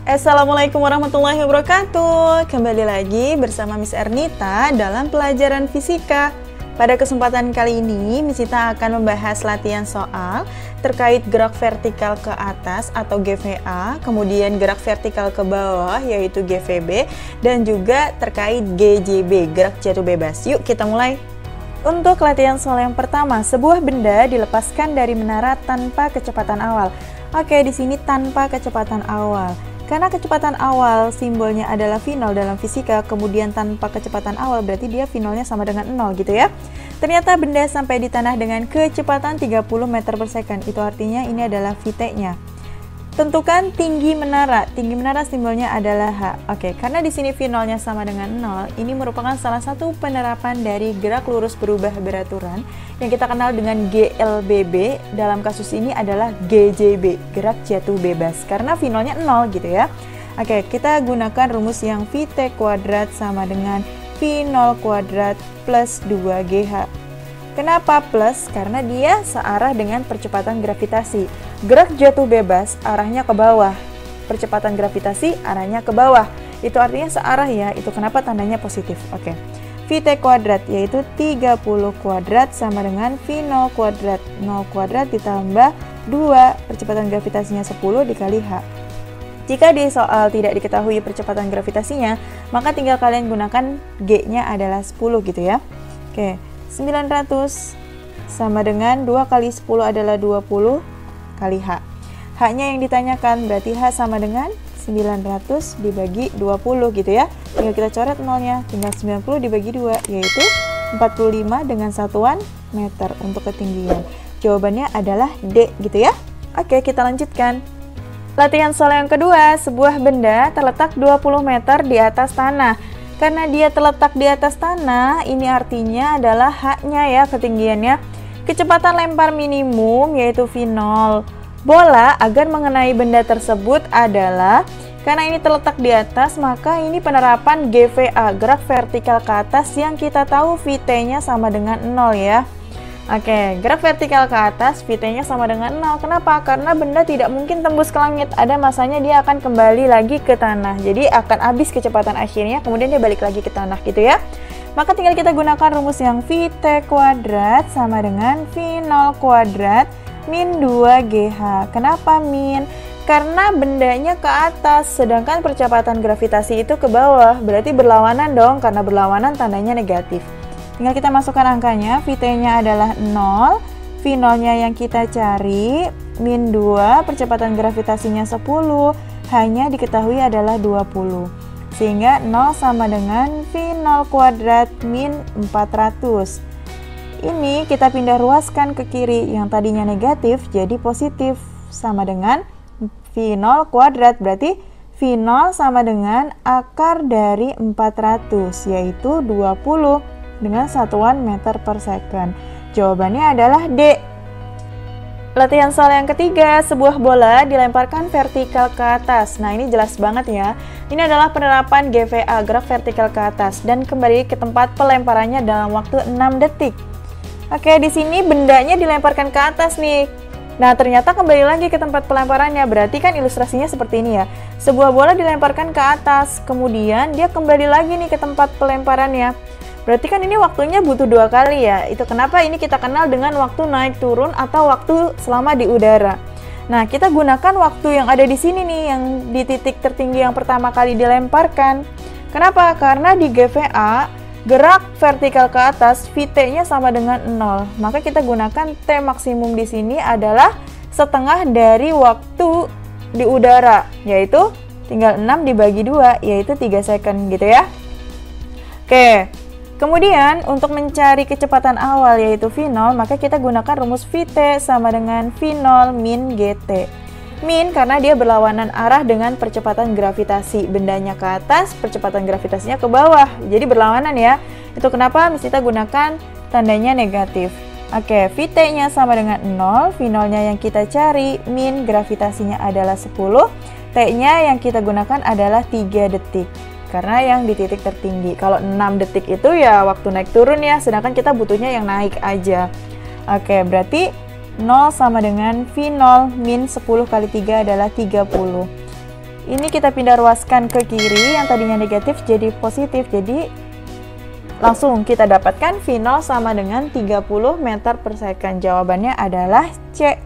Assalamualaikum warahmatullahi wabarakatuh. Kembali lagi bersama Miss Ernita dalam pelajaran fisika. Pada kesempatan kali ini, Miss Ernita akan membahas latihan soal terkait gerak vertikal ke atas atau GVA, kemudian gerak vertikal ke bawah yaitu GVB, dan juga terkait GJB, gerak jatuh bebas. Yuk kita mulai. Untuk latihan soal yang pertama, sebuah benda dilepaskan dari menara tanpa kecepatan awal. Oke, di sini tanpa kecepatan awal. Karena kecepatan awal simbolnya adalah V0 dalam fisika, kemudian tanpa kecepatan awal berarti dia V0-nya sama dengan 0 gitu ya. Ternyata benda sampai di tanah dengan kecepatan 30 meter per second, itu artinya ini adalah Vt-nya. Tentukan tinggi menara simbolnya adalah H. Oke, karena di sini V0-nya sama dengan 0, ini merupakan salah satu penerapan dari gerak lurus berubah beraturan yang kita kenal dengan GLBB, dalam kasus ini adalah GJB, gerak jatuh bebas, karena V0-nya 0 gitu ya. Oke, kita gunakan rumus yang Vt kuadrat sama dengan V0 kuadrat plus 2GH. Kenapa plus? Karena dia searah dengan percepatan gravitasi. Gerak jatuh bebas arahnya ke bawah, percepatan gravitasi arahnya ke bawah. Itu artinya searah ya, itu kenapa tandanya positif. Oke. Vt kuadrat yaitu 30 kuadrat sama dengan V0 kuadrat. 0 kuadrat ditambah 2, percepatan gravitasinya 10 dikali H. Jika di soal tidak diketahui percepatan gravitasinya, maka tinggal kalian gunakan G-nya adalah 10 gitu ya. Oke, 900 sama dengan 2 kali 10 adalah 20 kali H. H-nya yang ditanyakan berarti H sama dengan 900 dibagi 20 gitu ya. Tinggal kita coret nolnya, tinggal 90 dibagi 2 yaitu 45 dengan satuan meter untuk ketinggian. Jawabannya adalah D gitu ya. Oke, kita lanjutkan. Latihan soal yang kedua, sebuah benda terletak 20 meter di atas tanah. Karena dia terletak di atas tanah, ini artinya adalah H-nya ya, ketinggiannya. Kecepatan lempar minimum yaitu V0. Bola agar mengenai benda tersebut adalah, karena ini terletak di atas, maka ini penerapan GVA, gerak vertikal ke atas, yang kita tahu Vt-nya sama dengan 0 ya. Oke, gerak vertikal ke atas, Vt-nya sama dengan 0. Kenapa? Karena benda tidak mungkin tembus ke langit. Ada masanya dia akan kembali lagi ke tanah. Jadi akan habis kecepatan akhirnya, kemudian dia balik lagi ke tanah gitu ya. Maka tinggal kita gunakan rumus yang Vt kuadrat sama dengan V0 kuadrat min 2GH. Kenapa min? Karena bendanya ke atas, sedangkan percepatan gravitasi itu ke bawah. Berarti berlawanan dong, karena berlawanan tandanya negatif. Tinggal kita masukkan angkanya, Vt-nya adalah 0, V0-nya yang kita cari, min 2, percepatan gravitasinya 10, H-nya diketahui adalah 20. Sehingga 0 sama dengan V0 kuadrat min 400. Ini kita pindah ruaskan ke kiri, yang tadinya negatif jadi positif, sama dengan V0 kuadrat, berarti V0 sama dengan akar dari 400, yaitu 20. Dengan satuan meter per second. Jawabannya adalah D. Latihan soal yang ketiga, sebuah bola dilemparkan vertikal ke atas. Nah, ini jelas banget ya. Ini adalah penerapan GVA, gerak vertikal ke atas, dan kembali ke tempat pelemparannya dalam waktu 6 detik. Oke, di sini bendanya dilemparkan ke atas nih. Nah, ternyata kembali lagi ke tempat pelemparannya. Berarti kan ilustrasinya seperti ini ya. Sebuah bola dilemparkan ke atas, kemudian dia kembali lagi nih ke tempat pelemparannya. Berarti kan ini waktunya butuh 2 kali ya. Itu kenapa ini kita kenal dengan waktu naik turun atau waktu selama di udara. Nah, kita gunakan waktu yang ada di sini nih, yang di titik tertinggi yang pertama kali dilemparkan. Kenapa? Karena di GVA, gerak vertikal ke atas, Vt-nya sama dengan 0. Maka kita gunakan T maksimum di sini adalah setengah dari waktu di udara, yaitu tinggal 6 dibagi 2, yaitu 3 second gitu ya. Oke. Kemudian, untuk mencari kecepatan awal yaitu V0, maka kita gunakan rumus Vt sama dengan V0 min Gt. Min karena dia berlawanan arah dengan percepatan gravitasi. Bendanya ke atas, percepatan gravitasinya ke bawah. Jadi berlawanan ya. Itu kenapa mesti kita gunakan tandanya negatif. Oke, Vt-nya sama dengan 0, V0-nya yang kita cari, min gravitasinya adalah 10, T-nya yang kita gunakan adalah 3 detik. Karena yang di titik tertinggi. Kalau 6 detik itu ya waktu naik turun ya, sedangkan kita butuhnya yang naik aja. Oke, berarti 0 sama dengan V0 min 10 kali 3 adalah 30. Ini kita pindah ruaskan ke kiri, yang tadinya negatif jadi positif. Jadi langsung kita dapatkan V0 sama dengan 30 meter per second. Jawabannya adalah C.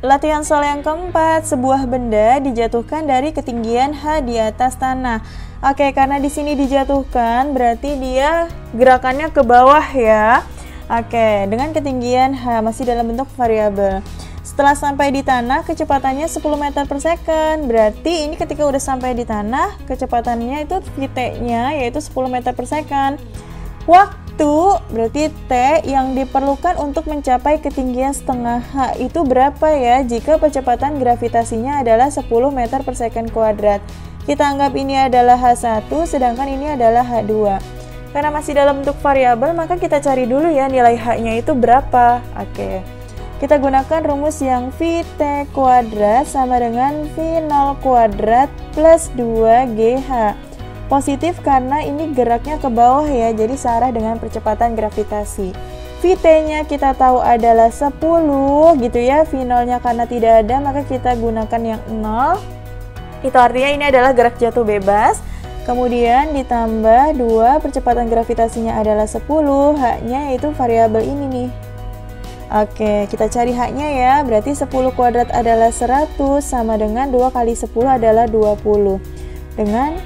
Latihan soal yang keempat, sebuah benda dijatuhkan dari ketinggian H di atas tanah. Oke, karena di sini dijatuhkan berarti dia gerakannya ke bawah ya. Oke, dengan ketinggian H masih dalam bentuk variabel. Setelah sampai di tanah, kecepatannya 10 meter per second. Berarti ini ketika udah sampai di tanah, kecepatannya itu Vt-nya yaitu 10 meter per second. Waktu berarti T yang diperlukan untuk mencapai ketinggian setengah H itu berapa ya jika percepatan gravitasinya adalah 10 meter per second kuadrat. Kita anggap ini adalah H1 sedangkan ini adalah H2. Karena masih dalam bentuk variabel maka kita cari dulu ya nilai H-nya itu berapa. Oke. Kita gunakan rumus yang Vt kuadrat sama dengan V0 kuadrat plus 2GH. Positif karena ini geraknya ke bawah ya, jadi searah dengan percepatan gravitasi. Vt-nya kita tahu adalah 10 gitu ya, V0-nya karena tidak ada maka kita gunakan yang 0. Itu artinya ini adalah gerak jatuh bebas. Kemudian ditambah 2, percepatan gravitasinya adalah 10, H-nya yaitu variabel ini nih. Oke, kita cari H-nya ya, berarti 10 kuadrat adalah 100 sama dengan 2 kali 10 adalah 20. Dengan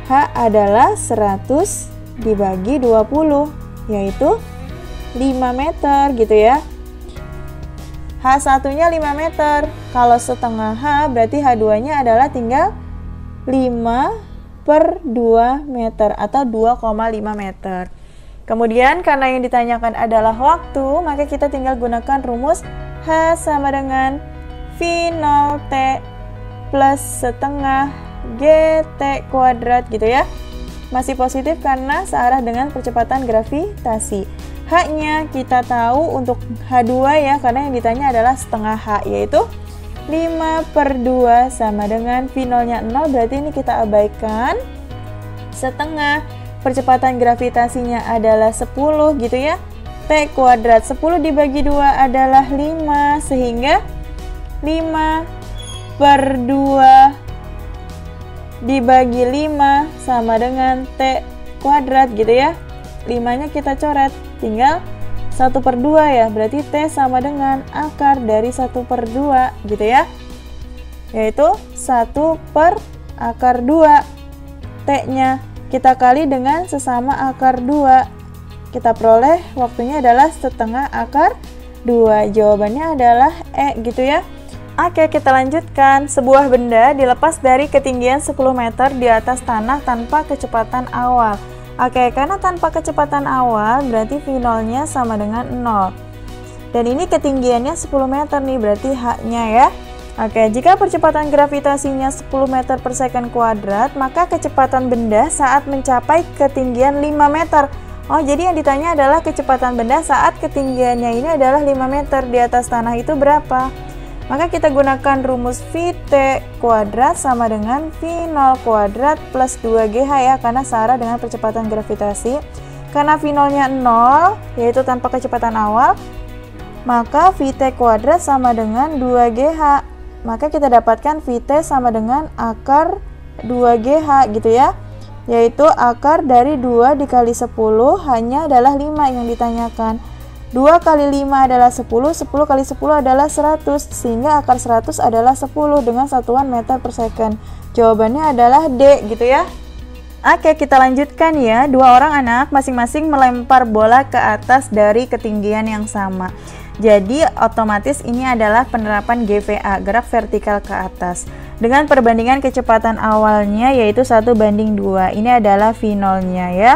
H adalah 100 dibagi 20, yaitu 5 meter gitu ya. H1-nya 5 meter. Kalau setengah H berarti H2-nya adalah tinggal 5 per 2 meter atau 2,5 meter. Kemudian karena yang ditanyakan adalah waktu, maka kita tinggal gunakan rumus H sama dengan V0T plus setengah GT kuadrat gitu ya. Masih positif karena searah dengan percepatan gravitasi. H-nya kita tahu untuk H2 ya, karena yang ditanya adalah setengah H, yaitu 5 per 2 sama dengan V0-nya 0, berarti ini kita abaikan. Setengah, percepatan gravitasinya adalah 10 gitu ya. T kuadrat, 10 dibagi 2 adalah 5, sehingga 5 per 2 dibagi 5 sama dengan T kuadrat gitu ya. 5-nya kita coret, tinggal 1 per 2 ya, berarti T sama dengan akar dari 1 per 2 gitu ya, yaitu 1 per akar 2. T-nya kita kali dengan sesama akar 2, kita peroleh waktunya adalah setengah akar 2. Jawabannya adalah E gitu ya. Oke, kita lanjutkan. Sebuah benda dilepas dari ketinggian 10 meter di atas tanah tanpa kecepatan awal. Oke, karena tanpa kecepatan awal berarti V0-nya sama dengan 0. Dan ini ketinggiannya 10 meter nih, berarti H-nya ya. Oke, jika percepatan gravitasinya 10 meter per second kuadrat, maka kecepatan benda saat mencapai ketinggian 5 meter. Oh, jadi yang ditanya adalah kecepatan benda saat ketinggiannya ini adalah 5 meter di atas tanah itu berapa? Maka kita gunakan rumus Vt kuadrat sama dengan V0 kuadrat plus 2GH ya, karena searah dengan percepatan gravitasi. Karena V0-nya 0, yaitu tanpa kecepatan awal, maka Vt kuadrat sama dengan 2GH. Maka kita dapatkan Vt sama dengan akar 2GH gitu ya, yaitu akar dari 2 dikali 10 hanya adalah 5 yang ditanyakan. 2 kali 5 adalah 10, 10 kali 10 adalah 100, sehingga akar 100 adalah 10 dengan satuan meter per second. Jawabannya adalah D gitu ya. Oke, kita lanjutkan ya. Dua orang anak masing-masing melempar bola ke atas dari ketinggian yang sama. Jadi otomatis ini adalah penerapan GVA, gerak vertikal ke atas. Dengan perbandingan kecepatan awalnya yaitu 1:2. Ini adalah V0-nya ya.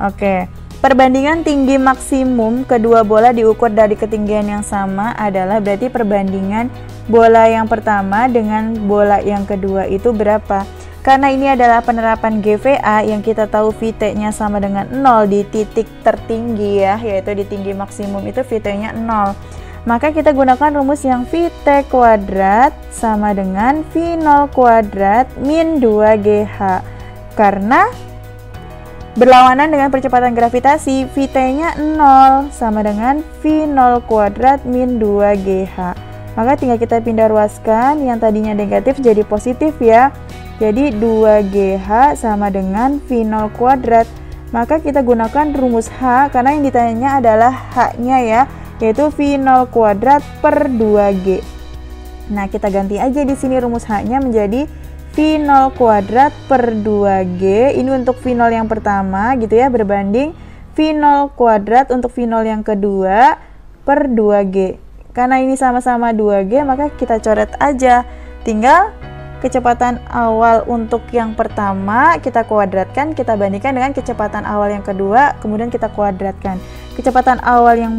Oke. Perbandingan tinggi maksimum kedua bola diukur dari ketinggian yang sama adalah berarti perbandingan bola yang pertama dengan bola yang kedua itu berapa? Karena ini adalah penerapan GVA yang kita tahu Vt-nya sama dengan 0 di titik tertinggi ya, yaitu di tinggi maksimum itu Vt-nya 0. Maka kita gunakan rumus yang Vt kuadrat sama dengan V0 kuadrat min 2GH. Karena berlawanan dengan percepatan gravitasi, Vt-nya 0 sama dengan V0 kuadrat min 2GH. Maka tinggal kita pindah ruaskan, yang tadinya negatif jadi positif ya. Jadi 2GH sama dengan V0 kuadrat. Maka kita gunakan rumus H karena yang ditanya adalah H-nya ya, yaitu V0 kuadrat per 2G. Nah, kita ganti aja di sini rumus H-nya menjadi V0 kuadrat per 2G. Ini untuk V0 yang pertama gitu ya, berbanding V0 kuadrat untuk V0 yang kedua per 2G. Karena ini sama-sama 2G, maka kita coret aja. Tinggal kecepatan awal untuk yang pertama kita kuadratkan, kita bandingkan dengan kecepatan awal yang kedua, kemudian kita kuadratkan. Kecepatan awal yang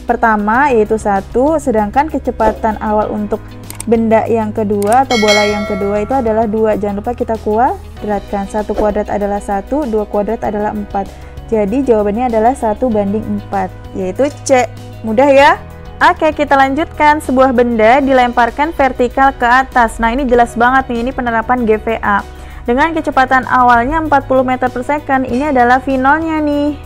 pertama yaitu 1, sedangkan kecepatan awal untuk benda yang kedua atau bola yang kedua itu adalah 2. Jangan lupa kita kuadratkan. 1 kuadrat adalah 1, 2 kuadrat adalah 4. Jadi jawabannya adalah 1/4, yaitu C. Mudah ya? Oke, kita lanjutkan. Sebuah benda dilemparkan vertikal ke atas. Nah, ini jelas banget nih, ini penerapan GVA. Dengan kecepatan awalnya 40 meter per second, ini adalah V0-nya nih.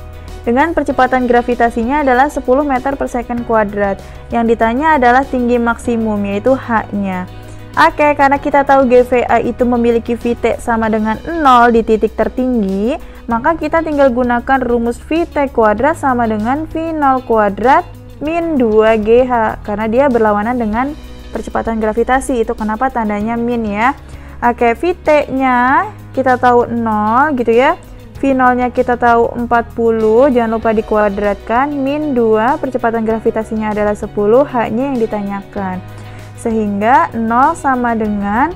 Dengan percepatan gravitasinya adalah 10 meter per second kuadrat. Yang ditanya adalah tinggi maksimum, yaitu H-nya. Oke, karena kita tahu GVA itu memiliki Vt sama dengan 0 di titik tertinggi, maka kita tinggal gunakan rumus Vt kuadrat sama dengan V0 kuadrat min 2GH, karena dia berlawanan dengan percepatan gravitasi. Itu kenapa tandanya min ya. Oke, Vt-nya kita tahu 0 gitu ya. V0-nya kita tahu 40, jangan lupa dikuadratkan. Min 2, percepatan gravitasinya adalah 10, H-nya yang ditanyakan. Sehingga 0 sama dengan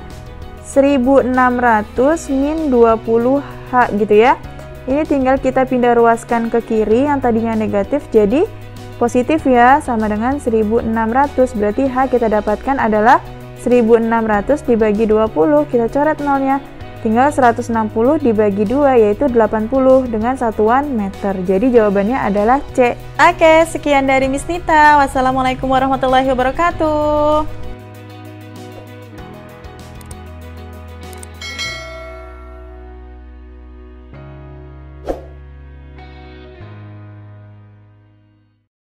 1600 min 20H gitu ya. Ini tinggal kita pindah ruaskan ke kiri, yang tadinya negatif jadi positif ya, sama dengan 1600. Berarti H kita dapatkan adalah 1600 dibagi 20. Kita coret nolnya. Tinggal 160 dibagi 2, yaitu 80 dengan satuan meter. Jadi jawabannya adalah C. Oke, sekian dari Miss Nita. Wassalamualaikum warahmatullahi wabarakatuh.